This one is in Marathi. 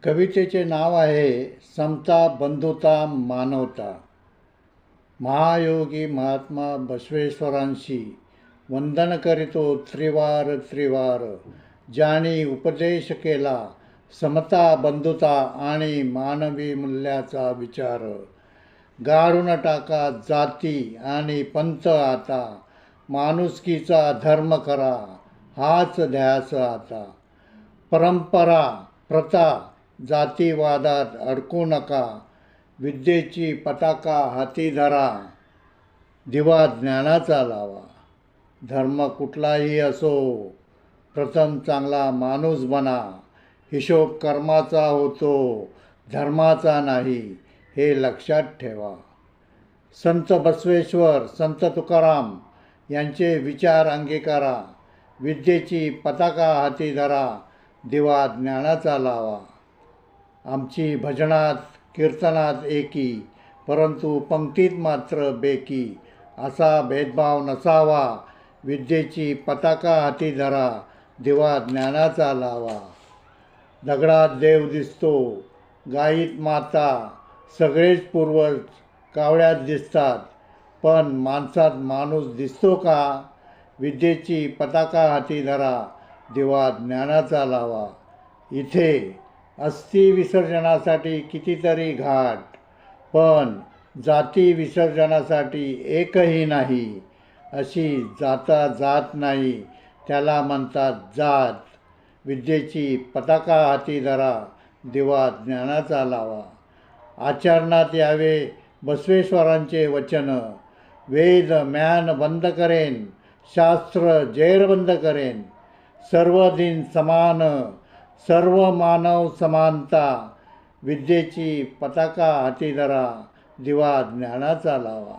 कवितेचे नाव आहे समता बंधुता मानवता. महायोगी महात्मा बसवेश्वरांशी वंदन करीतो त्रिवार त्रिवार. ज्यांनी उपदेश केला समता बंधुता आणि मानवी मूल्याचा विचार. गाडून टाका जाती आणि पंथ आता, माणुसकीचा धर्म करा हाच ध्यास आता. परंपरा प्रथा जातीवादात अडकू नका, विद्येची पताका हाती धरा, दिवा ज्ञानाचा लावा. धर्म कुठलाही असो, प्रथम चांगला माणूस बना. हिशोब कर्माचा होतो, धर्माचा नाही, हे लक्षात ठेवा. संत बसवेश्वर, संत तुकाराम यांचे विचार अंगीकारा. विद्येची पताका हाती धरा, दिवा ज्ञानाचा लावा. आमची भजनात कीर्तनात एकी, परंतु पंक्तीत मात्र बेकी. असा भेदभाव नसावा, विद्येची पताका हाती धरा, दिवा ज्ञानाचा लावा. दगडात देव दिसतो, गायीत माता, सगळेच पूर्वज कावळ्यात दिसतात, पण माणसात माणूस दिसतो का? विद्येची पताका हाती धरा, दिवा ज्ञानाचा लावा. इथे अस्थि विसर्जनासाठी कितीतरी घाट, पण जाती विसर्जनासाठी एकही नाही. अशी जाता जात नाही, त्याला म्हणतात जात. विद्येची पताका हाती धरा, दिवा ज्ञानाचा लावा. आचरणात यावे बसवेश्वरांचे वचन. वेद म्यान बंद करेन, शास्त्र जेरबंद करेन. सर्व दिन समान, सर्व मानव समानता. विद्येची पताका हाती धरा, दिवा ज्ञानाचा लावा.